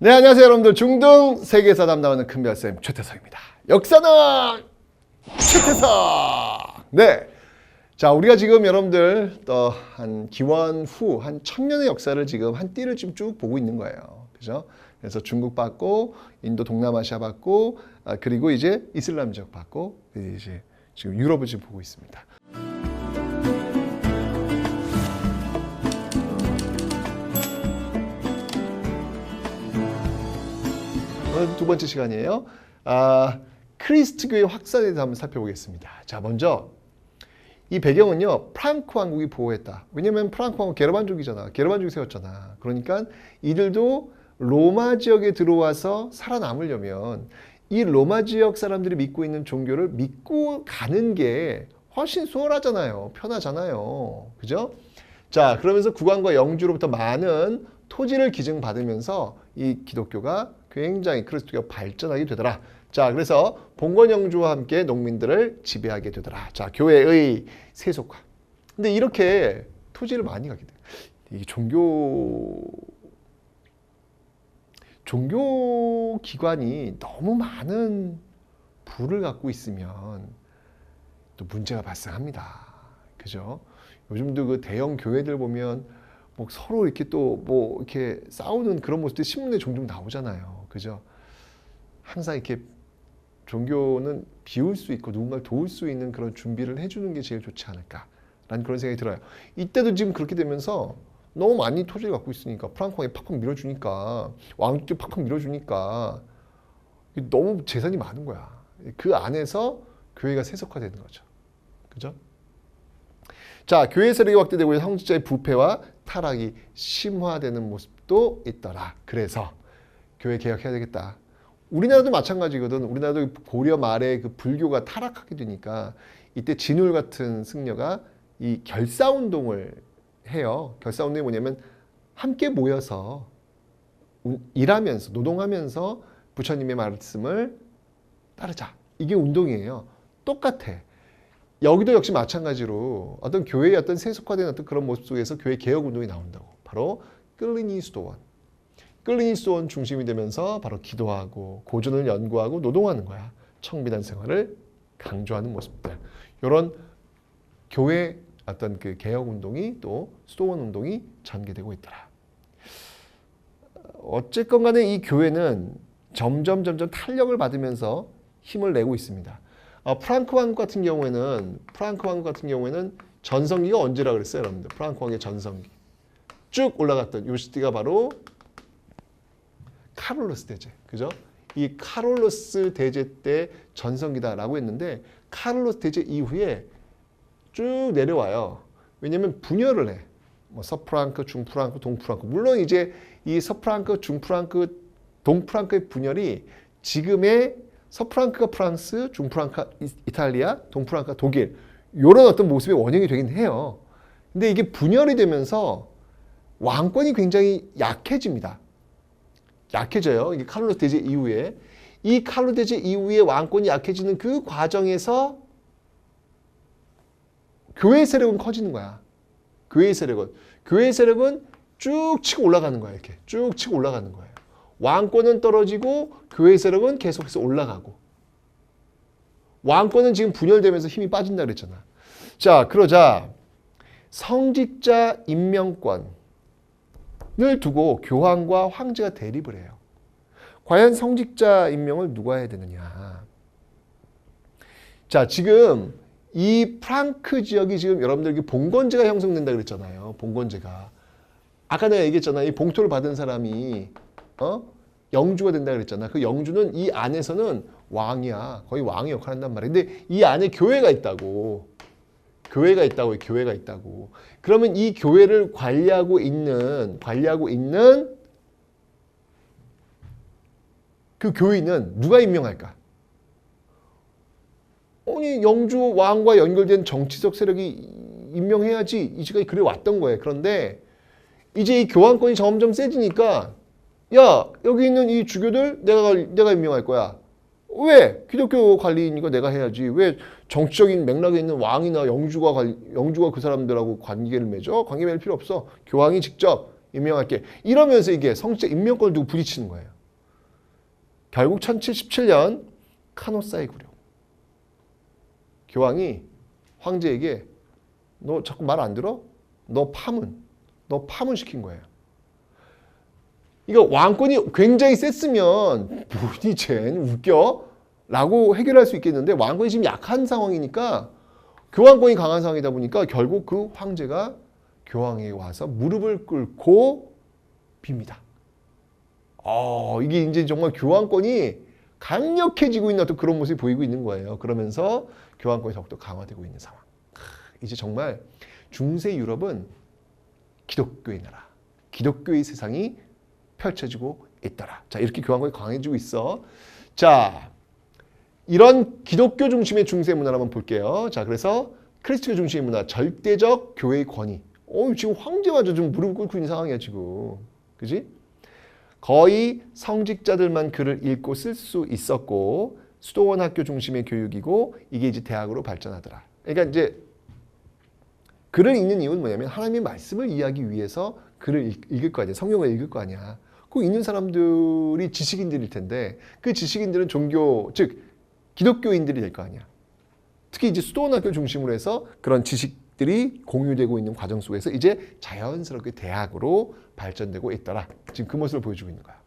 네, 안녕하세요 여러분들. 중등 세계사 담당하는 큰별쌤 최태성입니다. 역사는 최태성. 네, 자 우리가 지금 여러분들 한 기원 후 한 1000년의 역사를 지금 한 띠를 지금 쭉 보고 있는 거예요. 그죠? 그래서 중국 받고 인도 동남아시아 받고 그리고 이제 이슬람 지역 받고 이제 지금 유럽을 지금 보고 있습니다. 오늘 두 번째 시간이에요. 크리스트교의 확산에 대해서 한번 살펴보겠습니다. 자, 먼저 이 배경은요, 프랑크 왕국이 보호했다. 왜냐면 프랑크 왕국 게르만족이잖아. 게르만족이 세웠잖아. 그러니까 이들도 로마 지역에 들어와서 살아남으려면 이 로마 지역 사람들이 믿고 있는 종교를 믿고 가는 게 훨씬 수월하잖아요. 편하잖아요. 그죠? 자, 그러면서 국왕과 영주로부터 많은 토지를 기증받으면서 이 기독교가 굉장히 크리스토교가 발전하게 되더라. 자, 그래서 봉건 영주와 함께 농민들을 지배하게 되더라. 자, 교회의 세속화. 근데 이렇게 토지를 많이 가게 돼. 이게 종교 기관이 너무 많은 부를 갖고 있으면 또 문제가 발생합니다. 그죠? 요즘도 그 대형 교회들 보면 뭐 서로 이렇게 또 뭐 이렇게 싸우는 그런 모습들이 신문에 종종 나오잖아요. 그죠? 항상 이렇게 종교는 비울 수 있고 누군가를 도울 수 있는 그런 준비를 해주는 게 제일 좋지 않을까라는 그런 생각이 들어요. 이때도 지금 그렇게 되면서 너무 많이 토지를 갖고 있으니까 프랑크 왕이 팍팍 밀어주니까 왕족들이 팍팍 밀어주니까 너무 재산이 많은 거야. 그 안에서 교회가 세속화되는 거죠. 그죠? 자, 교회 세력이 확대되고 성직자의 부패와 타락이 심화되는 모습도 있더라. 그래서 교회 개혁해야 되겠다. 우리나라도 마찬가지거든. 우리나라도 고려 말에 그 불교가 타락하게 되니까 이때 진울 같은 승려가 이 결사운동을 해요. 결사운동이 뭐냐면 함께 모여서 일하면서 노동하면서 부처님의 말씀을 따르자. 이게 운동이에요. 똑같아. 여기도 역시 마찬가지로 어떤 교회의 어떤 세속화된 어떤 그런 모습 속에서 교회 개혁 운동이 나온다고. 바로 끌리니 수도원. 끌리니 수도원 중심이 되면서 바로 기도하고 고전을 연구하고 노동하는 거야. 청비단 생활을 강조하는 모습들. 이런 교회 어떤 그 개혁 운동이 또 수도원 운동이 전개되고 있더라. 어쨌건 간에 이 교회는 점점 탄력을 받으면서 힘을 내고 있습니다. 프랑크 왕국 같은 경우에는 전성기가 언제라 그랬어요, 여러분들? 프랑크 왕의 전성기. 쭉 올라갔던 요 시대가 바로 카롤로스 대제. 그죠? 이 카롤로스 대제 때 전성기다라고 했는데 카롤로스 대제 이후에 쭉 내려와요. 왜냐면 분열을 해. 뭐 서프랑크, 중프랑크, 동프랑크. 물론 이제 이 서프랑크, 중프랑크, 동프랑크의 분열이 지금의 서프랑크가 프랑스, 중프랑크가 이탈리아, 동프랑크가 독일 이런 어떤 모습의 원형이 되긴 해요. 근데 이게 분열이 되면서 왕권이 굉장히 약해집니다. 약해져요. 이게 카롤로스 대제 이후에. 이 카롤로스 대제 이후에 왕권이 약해지는 그 과정에서 교회 세력은 커지는 거야. 교회 세력은 쭉 치고 올라가는 거야. 이렇게 쭉 치고 올라가는 거예요. 왕권은 떨어지고 교회 세력은 계속해서 올라가고. 왕권은 지금 분열되면서 힘이 빠진다 그랬잖아. 자, 그러자 성직자 임명권을 두고 교황과 황제가 대립을 해요. 과연 성직자 임명을 누가 해야 되느냐. 자, 지금 이 프랑크 지역이 지금 여러분들 봉건제가 형성된다 그랬잖아요. 봉건제가. 아까 내가 얘기했잖아. 이 봉토를 받은 사람이 영주가 된다 그랬잖아. 그 영주는 이 안에서는 왕이야. 거의 왕의 역할을 한단 말이야. 근데 이 안에 교회가 있다고. 교회가 있다고. 그러면 이 교회를 관리하고 있는 그 교인은 누가 임명할까? 아니, 영주 왕과 연결된 정치적 세력이 임명해야지. 이제까지 그래 왔던 거예요. 그런데 이제 이 교황권이 점점 세지니까 야, 여기 있는 이 주교들 내가 임명할 거야. 왜? 기독교 관리인이니까 내가 해야지. 왜 정치적인 맥락에 있는 왕이나 영주가 그 사람들하고 관계를 맺어? 관계 맺을 필요 없어. 교황이 직접 임명할게. 이러면서 이게 성직자 임명권을 두고 부딪히는 거예요. 결국 1077년 카노사의 굴욕. 교황이 황제에게 너 자꾸 말 안 들어? 너 파문시킨 거예요. 이거 왕권이 굉장히 셌으면 뭐니 쟤는 웃겨? 라고 해결할 수 있겠는데 왕권이 지금 약한 상황이니까 교황권이 강한 상황이다 보니까 결국 그 황제가 교황에게 와서 무릎을 꿇고 빕니다. 이게 이제 정말 교황권이 강력해지고 있는 어떤 그런 모습이 보이고 있는 거예요. 그러면서 교황권이 더욱더 강화되고 있는 상황. 이제 정말 중세 유럽은 기독교의 나라, 기독교의 세상이 펼쳐지고 있더라. 자, 이렇게 교황권이 강해지고 있어. 자, 이런 기독교 중심의 중세 문화를 한번 볼게요. 자, 그래서 크리스토교 중심의 문화, 절대적 교회의 권위. 지금 황제마저 좀 무릎 꿇고 있는 상황이야, 지금. 그지? 거의 성직자들만 글을 읽고 쓸 수 있었고, 수도원 학교 중심의 교육이고, 이게 이제 대학으로 발전하더라. 그러니까 이제 글을 읽는 이유는 뭐냐면 하나님의 말씀을 이해하기 위해서 글을 읽을 거 아니야. 성경을 읽을 거 아니야. 그 읽는 사람들이 지식인들일 텐데 그 지식인들은 종교, 즉 기독교인들이 될 거 아니야. 특히 이제 수도원 학교 중심으로 해서 그런 지식들이 공유되고 있는 과정 속에서 이제 자연스럽게 대학으로 발전되고 있더라. 지금 그 모습을 보여주고 있는 거야.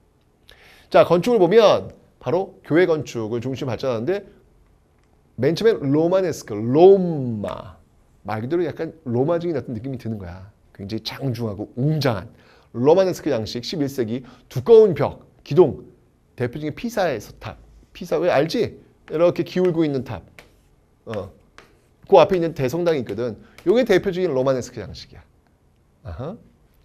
자, 건축을 보면 바로 교회 건축을 중심으로 발전하는데 맨 처음에 로마네스크, 로마. 말 그대로 약간 로마적인 어떤 느낌이 드는 거야. 굉장히 장중하고 웅장한 로마네스크 양식 11세기 두꺼운 벽, 기둥, 대표적인 피사의 탑. 피사 왜 알지? 이렇게 기울고 있는 탑. 그 앞에 있는 대성당이 있거든. 요게 대표적인 로마네스크 양식이야.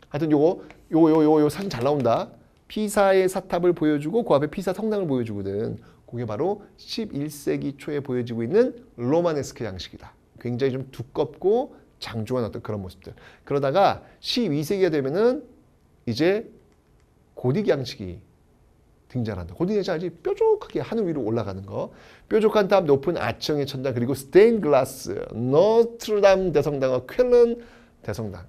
하여튼 요거 사진 잘 나온다. 피사의 사탑을 보여주고 그 앞에 피사 성당을 보여주거든. 그게 바로 11세기 초에 보여지고 있는 로마네스크 양식이다. 굉장히 좀 두껍고 장중한 어떤 그런 모습들. 그러다가 12세기가 되면은 이제 고딕 양식이 등장한다. 고딕 양식 알지? 뾰족하게 하늘 위로 올라가는 거. 뾰족한 탑, 높은 아청의 천장, 그리고 스테인 글라스, 노트르담 대성당과 쾰른 대성당.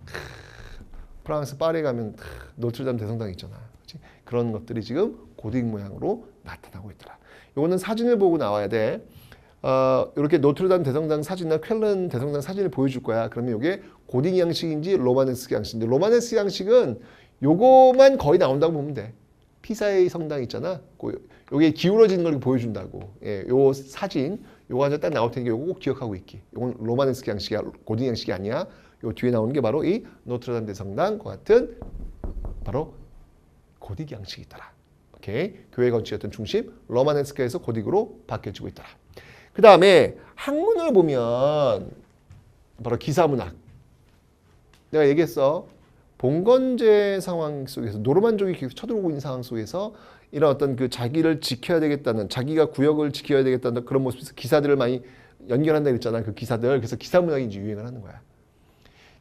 프랑스 파리에 가면 노트르담 대성당 있잖아. 그치? 그런 것들이 지금 고딕 모양으로 나타나고 있더라. 이거는 사진을 보고 나와야 돼. 이렇게 노트르담 대성당 사진이나 쾰른 대성당 사진을 보여줄 거야. 그러면 이게 고딕 양식인지 로마네스크 양식인지. 로마네스크 양식은 요거만 거의 나온다고 보면 돼. 피사의 성당 있잖아. 요게 기울어지는 걸 보여준다고. 예, 요 사진, 요거 하나 딱 나올 테니까 요거 꼭 기억하고 있기. 요건 로마네스크 양식이야. 고딕 양식이 아니야. 요 뒤에 나오는 게 바로 이 노트르담 대성당과 같은 바로 고딕 양식이 있더라. 오케이. 교회 건축의 어떤 중심, 로마네스크에서 고딕으로 바뀌어지고 있더라. 그 다음에 학문을 보면 바로 기사문학. 내가 얘기했어. 봉건제 상황 속에서 노르만족이 계속 쳐들어오고 있는 상황 속에서 이런 어떤 그 자기를 지켜야 되겠다는, 자기가 구역을 지켜야 되겠다는 그런 모습에서 기사들을 많이 연결한다 그랬잖아. 그 기사들. 그래서 기사문학이 이제 유행을 하는 거야.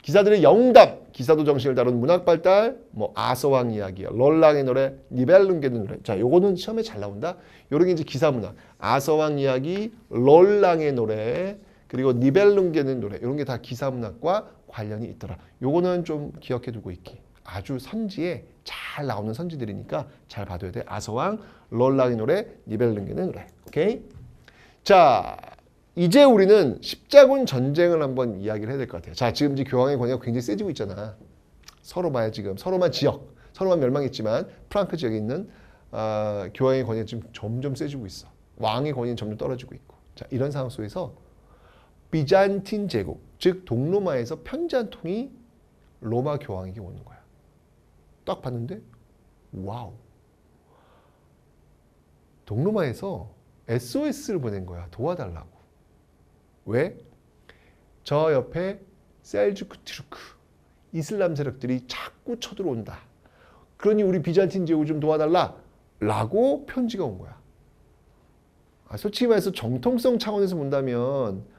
기사들의 영담, 기사도 정신을 다룬 문학 발달, 뭐 아서왕 이야기야, 롤랑의 노래, 니벨룽게의 노래. 자, 요거는 시험에 잘 나온다. 요런 게 이제 기사문학. 아서왕 이야기, 롤랑의 노래, 그리고 니벨룽게의 노래. 요런 게 다 기사문학과 관련이 있더라. 요거는 좀 기억해 두고 있기. 아주 선지에 잘 나오는 선지들이니까 잘 봐둬야 돼. 아서왕, 롤랑의 노래, 니벨룽게의 노래. 오케이? 자, 이제 우리는 십자군 전쟁을 한번 이야기를 해야 될 것 같아요. 자, 지금 이제 교황의 권위가 굉장히 세지고 있잖아. 서로마야 지금. 서로마 지역. 서로마 멸망했지만 프랑크 지역에 있는 교황의 권위가 지금 점점 세지고 있어. 왕의 권위는 점점 떨어지고 있고. 자, 이런 상황 속에서 비잔틴 제국, 즉 동로마에서 편지 한 통이 로마 교황에게 오는 거야. 딱 봤는데 와우. 동로마에서 SOS를 보낸 거야. 도와달라고. 왜? 저 옆에 셀주크 튀르크 이슬람 세력들이 자꾸 쳐들어온다. 그러니 우리 비잔틴 제국을 좀 도와달라 라고 편지가 온 거야. 솔직히 말해서 정통성 차원에서 본다면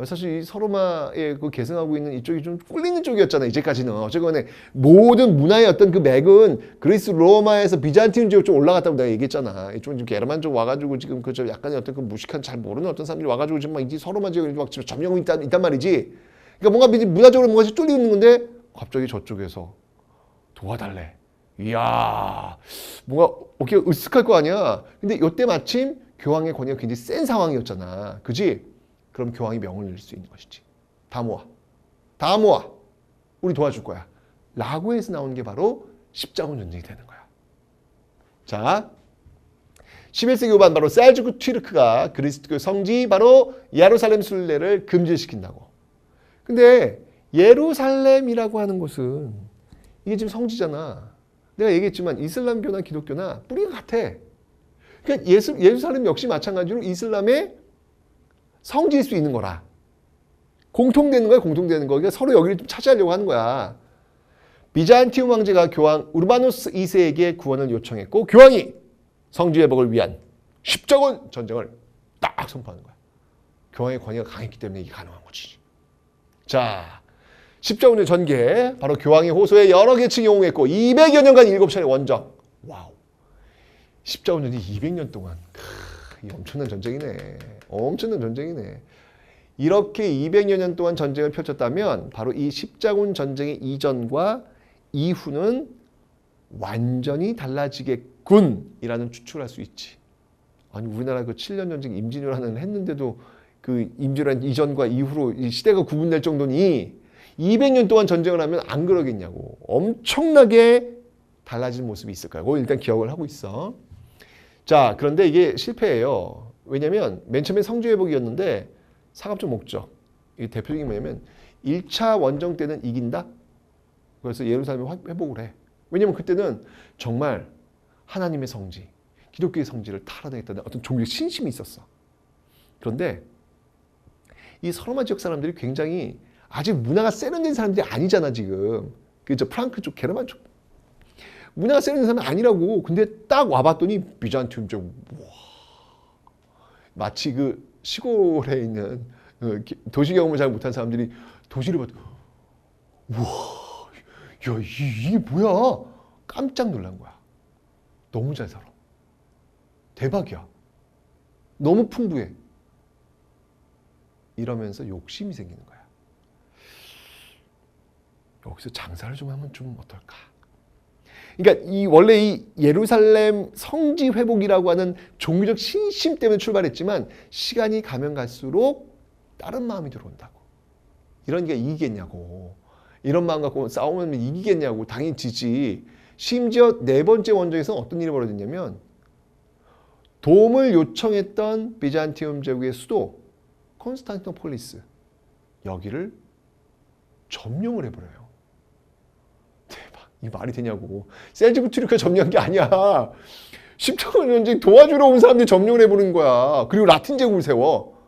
사실 이 서로마에 그 계승하고 있는 이쪽이 좀 꿀리는 쪽이었잖아요. 이제까지는. 어쨌거나 모든 문화의 어떤 그 맥은 그리스 로마에서 비잔틴 지역 쪽 올라갔다고 내가 얘기했잖아. 이쪽은 지금 게르만 쪽 와가지고 지금 그 약간의 어떤 그 무식한 잘 모르는 어떤 사람들이 와가지고 지금 막 이 서로마 지역에 막 지금 점령이 있단 말이지. 그러니까 뭔가 문화적으로 뭔가 뚫리고 있는 건데 갑자기 저쪽에서 도와달래. 이야, 뭔가 어깨가 으쓱할 거 아니야. 근데 이때 마침 교황의 권위가 굉장히 센 상황이었잖아. 그지? 그럼 교황이 명을 내릴 수 있는 것이지. 다 모아. 다 모아. 우리 도와줄 거야. 라고 해서 나온 게 바로 십자군 전쟁이 되는 거야. 자, 11세기 후반 바로 셀주크 튀르크가 그리스도교 성지 바로 예루살렘 순례를 금지시킨다고. 근데 예루살렘이라고 하는 곳은 이게 지금 성지잖아. 내가 얘기했지만 이슬람교나 기독교나 뿌리가 같아. 그러니까 예루살렘 역시 마찬가지로 이슬람의 성지일 수 있는 거라. 공통되는 거야, 공통되는 거. 그러니까 서로 여기를 좀 차지하려고 하는 거야. 비잔티움 황제가 교황 우르바노스 2세에게 구원을 요청했고 교황이 성지 회복을 위한 십자군 전쟁을 딱 선포하는 거야. 교황의 권위가 강했기 때문에 이게 가능한 거지. 자, 십자군의 전개, 바로 교황의 호소에 여러 계층이 호응했고 200여 년간 7차례 원정. 와우. 십자군 전쟁이 200년 동안. 이 엄청난 전쟁이네. 엄청난 전쟁이네. 이렇게 200여 년 동안 전쟁을 펼쳤다면 바로 이 십자군 전쟁의 이전과 이후는 완전히 달라지겠군이라는 추측을 할 수 있지. 아니 우리나라 그 7년 전쟁 임진왜란을 했는데도 그 임진왜란 이전과 이후로 이 시대가 구분될 정도니 200년 동안 전쟁을 하면 안 그러겠냐고. 엄청나게 달라진 모습이 있을 거야. 그걸 일단 기억을 하고 있어. 자, 그런데 이게 실패예요. 왜냐면 맨 처음에 성지 회복이었는데 상업적 목적. 이 대표적인 게 뭐냐면 1차 원정 때는 이긴다. 그래서 예루살렘을 회복을 해. 왜냐면 그때는 정말 하나님의 성지, 기독교의 성지를 탈환하겠다는 어떤 종교의 신심이 있었어. 그런데 이 서로마 지역 사람들이 굉장히 아직 문화가 세련된 사람들이 아니잖아 지금. 저 프랑크 쪽, 게르만 쪽. 문화가 세련된 사람이 아니라고. 근데 딱 와봤더니 비잔티움 쪽. 와. 마치 그 시골에 있는 도시 경험을 잘 못한 사람들이 도시를 봐도 우와, 야, 이게 뭐야? 깜짝 놀란 거야. 너무 잘 살아. 대박이야. 너무 풍부해. 이러면서 욕심이 생기는 거야. 여기서 장사를 좀 하면 좀 어떨까? 그러니까 원래 이 예루살렘 성지 회복이라고 하는 종교적 신심 때문에 출발했지만 시간이 가면 갈수록 다른 마음이 들어온다고. 이런 게 이기겠냐고. 이런 마음 갖고 싸우면 이기겠냐고. 당연히 지지. 심지어 네 번째 원정에서 어떤 일이 벌어졌냐면 도움을 요청했던 비잔티움 제국의 수도 콘스탄티노폴리스 여기를 점령을 해버려요. 대박. 이 말이 되냐고. 셀주크 튀르크가 점령한 게 아니야. 십자군 전쟁 도와주러 온 사람들이 점령을 해보는 거야. 그리고 라틴 제국을 세워.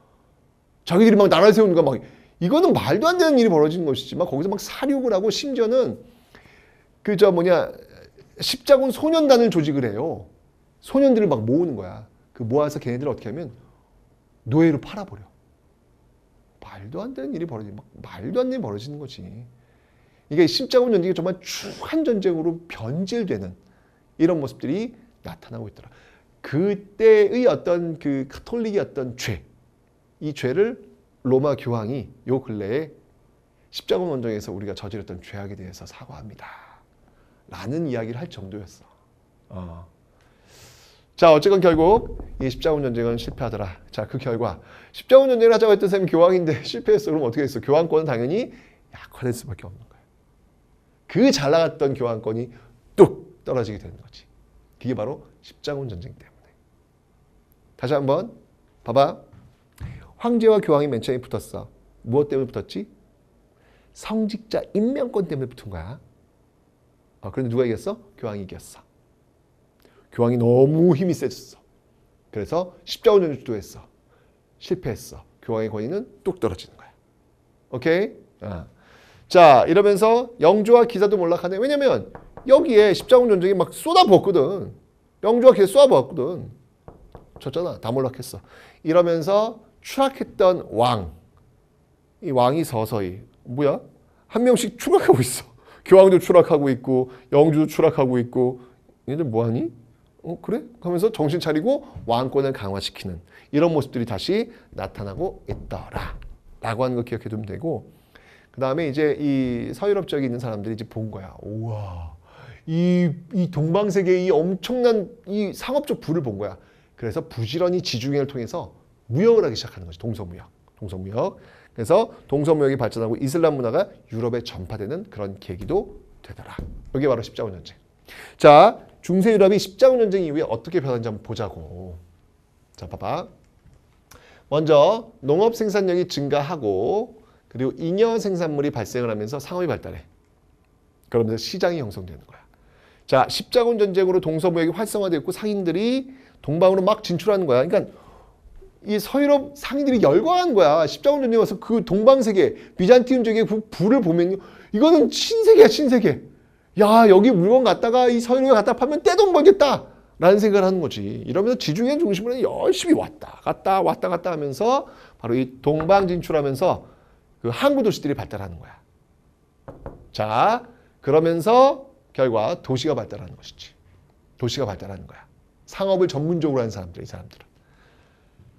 자기들이 막 나라를 세우는 거야. 막 이거는 말도 안 되는 일이 벌어지는 것이지만 거기서 막 사륙을 하고 심지어는 십자군 소년단을 조직을 해요. 소년들을 막 모으는 거야. 그 모아서 걔네들을 어떻게 하면 노예로 팔아버려. 말도 안 되는 일이 말도 안 되는 일이 벌어지는 거지. 이게 십자군 전쟁이 정말 추한 전쟁으로 변질되는 이런 모습들이 나타나고 있더라. 그때의 어떤 그 카톨릭의 어떤 죄, 이 죄를 로마 교황이 요 근래에 십자군 원정에서 우리가 저질렀던 죄악에 대해서 사과합니다. 라는 이야기를 할 정도였어. 자, 어쨌건 결국 이 십자군 전쟁은 실패하더라. 자, 그 결과 십자군 전쟁을 하자고 했던 셈이 교황인데 실패했어. 그럼 어떻게 했어? 교황권은 당연히 약화될 수밖에 없는 거야. 그 잘 나갔던 교황권이 뚝 떨어지게 되는 거지. 그게 바로 십자군 전쟁 때문에. 다시 한번 봐봐. 황제와 교황이 맨 처음에 붙었어. 무엇 때문에 붙었지? 성직자 임명권 때문에 붙은 거야. 그런데 누가 이겼어? 교황이 이겼어. 교황이 너무 힘이 세졌어. 그래서 십자군 전쟁을 주도했어. 실패했어. 교황의 권위는 뚝 떨어지는 거야. 오케이? 자, 이러면서 영주와 기사도 몰락하네. 왜냐면 여기에 십자군 전쟁이 막 쏟아부었거든. 영주와 기사 쏟아부었거든. 졌잖아. 다 몰락했어. 이러면서 추락했던 왕. 이 왕이 서서히 뭐야? 한 명씩 추락하고 있어. 교황도 추락하고 있고 영주도 추락하고 있고 얘들 뭐하니? 그래? 하면서 정신 차리고 왕권을 강화시키는 이런 모습들이 다시 나타나고 있더라. 라고 하는 거 기억해 두면 되고 그 다음에 이제 이 서유럽 지역에 있는 사람들이 이제 본 거야. 우와, 이 동방세계의 이 엄청난 이 상업적 부를 본 거야. 그래서 부지런히 지중해를 통해서 무역을 하기 시작하는 거지. 동서무역. 동서무역. 그래서 동서무역이 발전하고 이슬람 문화가 유럽에 전파되는 그런 계기도 되더라. 이게 바로 십자군 전쟁. 자, 중세 유럽이 십자군 전쟁 이후에 어떻게 변한지 한번 보자고. 자, 봐봐. 먼저 농업 생산량이 증가하고 그리고 잉여 생산물이 발생을 하면서 상업이 발달해. 그러면서 시장이 형성되는 거야. 자, 십자군 전쟁으로 동서무역이 활성화되었고 상인들이 동방으로 막 진출하는 거야. 그러니까 이 서유럽 상인들이 열광한 거야. 십자군 전쟁에 와서 그 동방세계, 비잔티움적의 그 부를 보면 이거는 신세계야, 신세계. 야, 여기 물건 갖다가 이 서유럽에 갖다 팔면 떼돈 벌겠다. 라는 생각을 하는 거지. 이러면서 지중해 중심으로 열심히 왔다 갔다 하면서 바로 이 동방 진출하면서 그 항구 도시들이 발달하는 거야. 자, 그러면서 결과 도시가 발달하는 것이지. 도시가 발달하는 거야. 상업을 전문적으로 하는 사람들, 이 사람들은.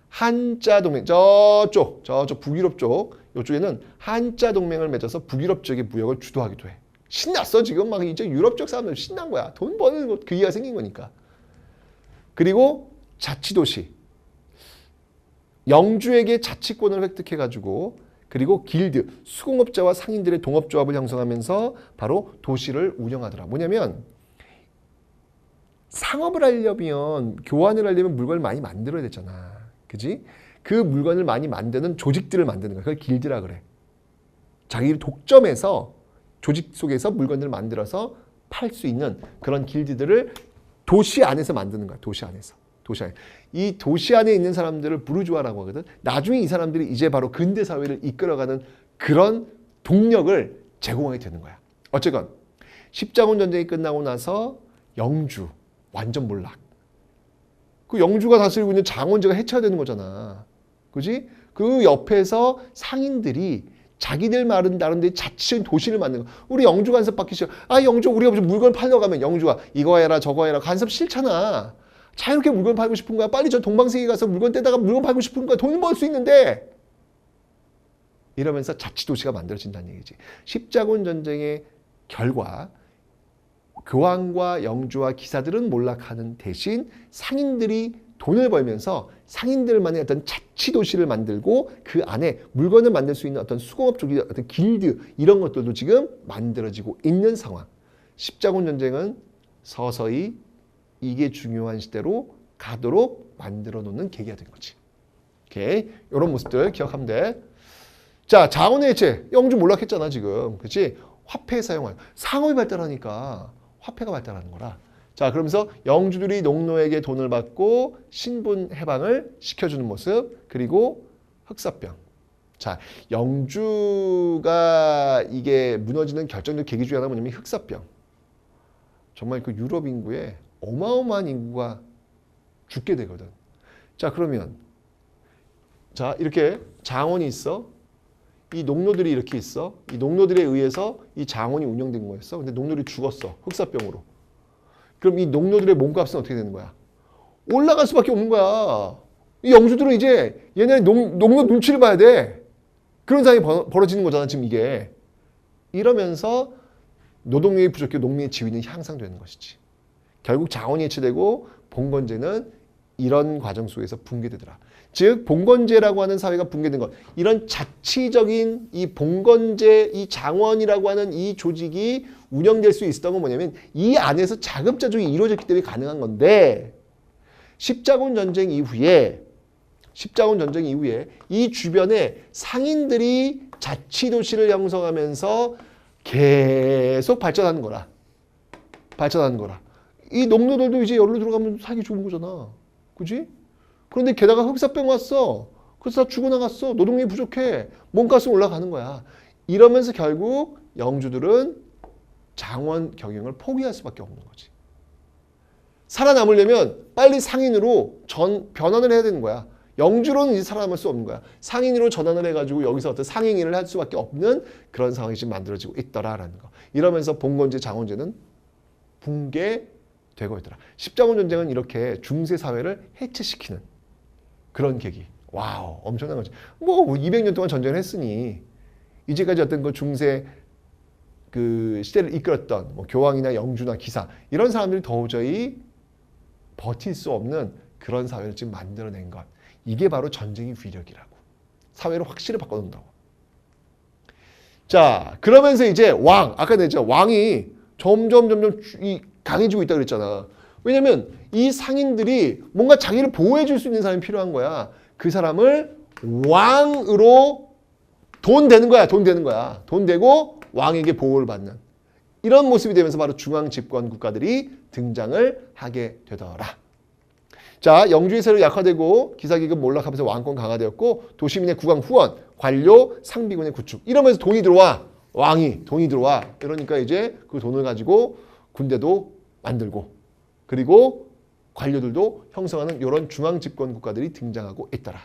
한자 동맹, 저쪽 북유럽 쪽, 이쪽에는 한자 동맹을 맺어서 북유럽 지역의 무역을 주도하기도 해. 신났어, 지금. 막 이제 유럽 쪽 사람들 신난 거야. 돈 버는 것, 기회가 생긴 거니까. 그리고 자치도시. 영주에게 자치권을 획득해가지고 그리고 길드, 수공업자와 상인들의 동업조합을 형성하면서 바로 도시를 운영하더라. 뭐냐면 상업을 하려면, 교환을 하려면 물건을 많이 만들어야 되잖아. 그지? 그 물건을 많이 만드는 조직들을 만드는 거야. 그걸 길드라 그래. 자기를 독점해서 조직 속에서 물건들을 만들어서 팔 수 있는 그런 길드들을 도시 안에서 만드는 거야. 도시 안에서. 도시 안에. 이 도시 안에 있는 사람들을 부르주아라고 하거든. 나중에 이 사람들이 이제 바로 근대 사회를 이끌어가는 그런 동력을 제공하게 되는 거야. 어쨌건 십자군 전쟁이 끝나고 나서 영주 완전 몰락. 그 영주가 다스리고 있는 장원제가 해체가 되는 거잖아. 그지? 그 옆에서 상인들이 자기들 말은 다른데 자치적인 도시를 만드는 거야. 우리 영주 간섭 받기 싫어. 아, 영주 우리가 무슨 물건 팔러 가면 영주가 이거 해라 저거 해라. 간섭 싫잖아. 자유롭게 물건 팔고 싶은 거야. 빨리 저 동방세계 가서 물건 떼다가 물건 팔고 싶은 거야. 돈 벌 수 있는데. 이러면서 자치도시가 만들어진다는 얘기지. 십자군 전쟁의 결과 교황과 영주와 기사들은 몰락하는 대신 상인들이 돈을 벌면서 상인들만의 어떤 자치도시를 만들고 그 안에 물건을 만들 수 있는 어떤 수공업 쪽의 어떤 길드 이런 것들도 지금 만들어지고 있는 상황. 십자군 전쟁은 서서히 이게 중요한 시대로 가도록 만들어 놓는 계기가 된 거지. 오케이. 이런 모습들 기억하면 돼. 자, 자원의 해체. 영주 몰락했잖아, 지금. 그치? 화폐 사용하여. 상업이 발달하니까 화폐가 발달하는 거라. 자, 그러면서 영주들이 농노에게 돈을 받고 신분 해방을 시켜주는 모습. 그리고 흑사병. 자, 영주가 이게 무너지는 결정적 계기 중에 하나가 뭐냐면 흑사병. 정말 그 유럽 인구의 어마어마한 인구가 죽게 되거든. 자, 그러면 자, 이렇게 장원이 있어. 이 농노들이 이렇게 있어. 이 농노들에 의해서 이 장원이 운영된 거였어. 근데 농노들이 죽었어. 흑사병으로. 그럼 이 농노들의 몸값은 어떻게 되는 거야? 올라갈 수밖에 없는 거야. 이 영주들은 이제 얘네 농노 눈치를 봐야 돼. 그런 상황이 벌어지는 거잖아, 지금 이게. 이러면서 노동력이 부족해 농민의 지위는 향상되는 것이지. 결국 자원이 해체되고 봉건제는 이런 과정 속에서 붕괴되더라. 즉 봉건제라고 하는 사회가 붕괴된 것. 이런 자치적인 이 봉건제, 이 장원이라고 하는 이 조직이 운영될 수 있었던 건 뭐냐면 이 안에서 자급자족이 이루어졌기 때문에 가능한 건데 십자군 전쟁 이후에 이 주변에 상인들이 자치도시를 형성하면서 계속 발전하는 거라. 이 농노들도 이제 여기로 들어가면 살기 좋은 거잖아. 그지? 그런데 게다가 흑사병 왔어. 그래서 다 죽어나갔어. 노동력이 부족해. 몸값은 올라가는 거야. 이러면서 결국 영주들은 장원 경영을 포기할 수밖에 없는 거지. 살아남으려면 빨리 상인으로 변환을 해야 되는 거야. 영주로는 이제 살아남을 수 없는 거야. 상인으로 전환을 해가지고 여기서 어떤 상행위를 할 수밖에 없는 그런 상황이 지금 만들어지고 있더라라는 거. 이러면서 봉건제, 장원제는 붕괴되고 있더라. 십자군 전쟁은 이렇게 중세 사회를 해체시키는 그런 계기. 와우, 엄청난 거지. 뭐 200년 동안 전쟁을 했으니 이제까지 어떤 그 중세 그 시대를 이끌었던 뭐 교황이나 영주나 기사 이런 사람들이 도저히 버틸 수 없는 그런 사회를 지금 만들어낸 것. 이게 바로 전쟁의 위력이라고. 사회를 확실히 바꿔놓는다고. 자, 그러면서 이제 아까 냈죠. 왕이 점점 강해지고 있다 그랬잖아. 왜냐면 이 상인들이 뭔가 자기를 보호해 줄 수 있는 사람이 필요한 거야. 그 사람을 왕으로 돈 되는 거야. 돈 되고 왕에게 보호를 받는. 이런 모습이 되면서 바로 중앙 집권 국가들이 등장을 하게 되더라. 자, 영주의 세력이 약화되고 기사기급 몰락하면서 왕권 강화되었고 도시민의 국왕 후원, 관료, 상비군의 구축 이러면서 돈이 들어와. 왕이 돈이 들어와. 그러니까 이제 그 돈을 가지고 군대도 만들고 그리고 관료들도 형성하는 이런 중앙 집권 국가들이 등장하고 있더라.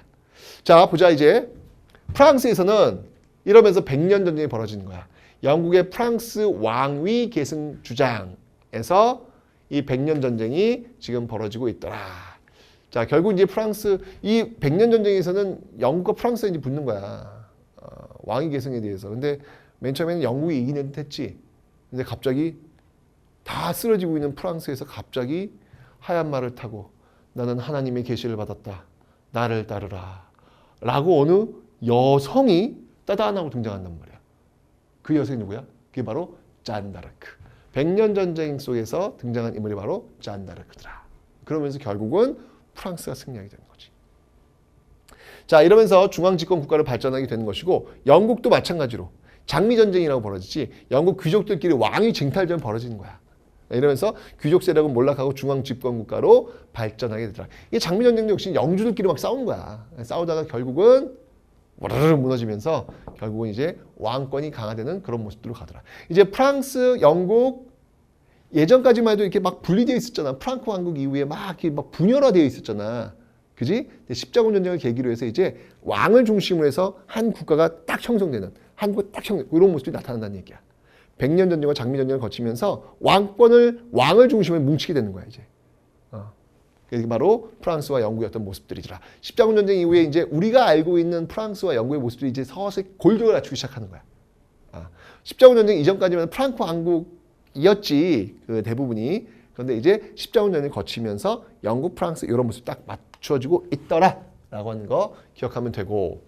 자, 보자 이제. 프랑스에서는 이러면서 100년 전쟁이 벌어지는 거야. 영국의 프랑스 왕위 계승 주장에서 이 100년 전쟁이 지금 벌어지고 있더라. 자, 결국 이제 프랑스 이 100년 전쟁에서는 영국과 프랑스가 이제 붙는 거야. 왕위 계승에 대해서. 근데 맨 처음에는 영국이 이기는 듯했지. 근데 갑자기 다 쓰러지고 있는 프랑스에서 갑자기 하얀 말을 타고 나는 하나님의 계시를 받았다. 나를 따르라. 라고 어느 여성이 따다하고 등장한단 말이야. 그 여성이 누구야? 그게 바로 잔다르크. 100년 전쟁 속에서 등장한 인물이 바로 잔다르크더라. 그러면서 결국은 프랑스가 승리하게 되는 거지. 자, 이러면서 중앙 집권 국가를 발전하게 되는 것이고 영국도 마찬가지로 장미전쟁이라고 벌어지지 영국 귀족들끼리 왕위 쟁탈전 벌어지는 거야. 이러면서 귀족 세력은 몰락하고 중앙 집권 국가로 발전하게 되더라. 이게 장미전쟁도 역시 영주들끼리 막 싸우는 거야. 싸우다가 결국은 와르르 무너지면서 결국은 이제 왕권이 강화되는 그런 모습들로 가더라. 이제 프랑스, 영국 예전까지만 해도 이렇게 막 분리되어 있었잖아. 프랑크 왕국 이후에 막 이렇게 막 분열화되어 있었잖아. 그지? 십자군 전쟁을 계기로 해서 이제 왕을 중심으로 해서 한 국가가 딱 형성되는 이런 모습이 나타난다는 얘기야. 100년 전쟁과 장미전쟁을 거치면서 왕을 중심으로 뭉치게 되는 거야, 이제. 그게 바로 프랑스와 영국의 어떤 모습들이더라. 십자군 전쟁 이후에 이제 우리가 알고 있는 프랑스와 영국의 모습들이 이제 서서히 골격을 갖추기 시작하는 거야. 십자군 전쟁 이전까지는 프랑크 왕국이었지, 그 대부분이. 그런데 이제 십자군 전쟁을 거치면서 영국, 프랑스 이런 모습이 딱 맞춰지고 있더라라고 하는 거 기억하면 되고.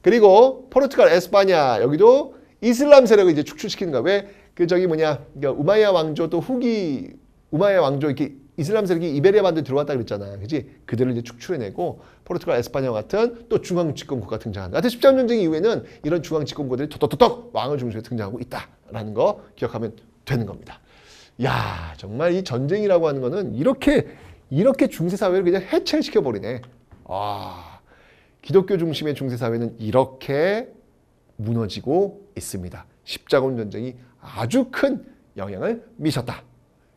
그리고 포르투갈, 에스파냐 여기도 이슬람 세력을 이제 축출시키는 거야. 왜? 그러니까 우마이야 왕조 또 후기 우마이야 왕조 이렇게 이슬람 세력이 이베리아 반도에 들어왔다 그랬잖아. 그지? 그들을 이제 축출해내고 포르투갈, 에스파냐 같은 또 중앙 집권 국가가 등장한다. 하여튼 십자군 전쟁 이후에는 이런 중앙 집권 국가들이 톡톡톡 왕을 중심으로 등장하고 있다라는 거 기억하면 되는 겁니다. 야, 정말 이 전쟁이라고 하는 거는 이렇게 중세 사회를 그냥 해체시켜 버리네. 기독교 중심의 중세 사회는 이렇게 무너지고 있습니다. 십자군 전쟁이 아주 큰 영향을 미쳤다.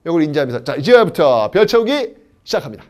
이걸 인지하면서 자, 이제부터 별 채우기 시작합니다.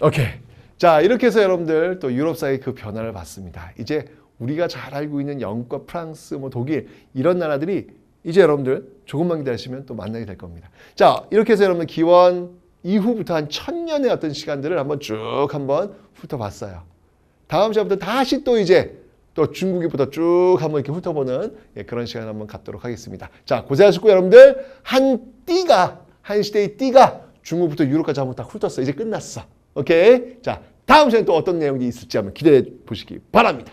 오케이. 자, 이렇게 해서 여러분들 또 유럽 사회의 그 변화를 봤습니다. 이제 우리가 잘 알고 있는 영국과 프랑스, 독일 이런 나라들이 이제 여러분들 조금만 기다리시면 또 만나게 될 겁니다. 자, 이렇게 해서 여러분들 기원 이후부터 한 1000년의 어떤 시간들을 한번 쭉 훑어봤어요. 다음 시간부터 다시 또 이제 또 중국기부터 쭉 한번 이렇게 훑어보는 그런 시간 한번 갖도록 하겠습니다. 자, 고생하셨고 여러분들 한 시대의 띠가 중국부터 유럽까지 한번 딱 훑었어. 이제 끝났어. 오케이? 자, 다음 시간에 또 어떤 내용이 있을지 한번 기대해 보시기 바랍니다.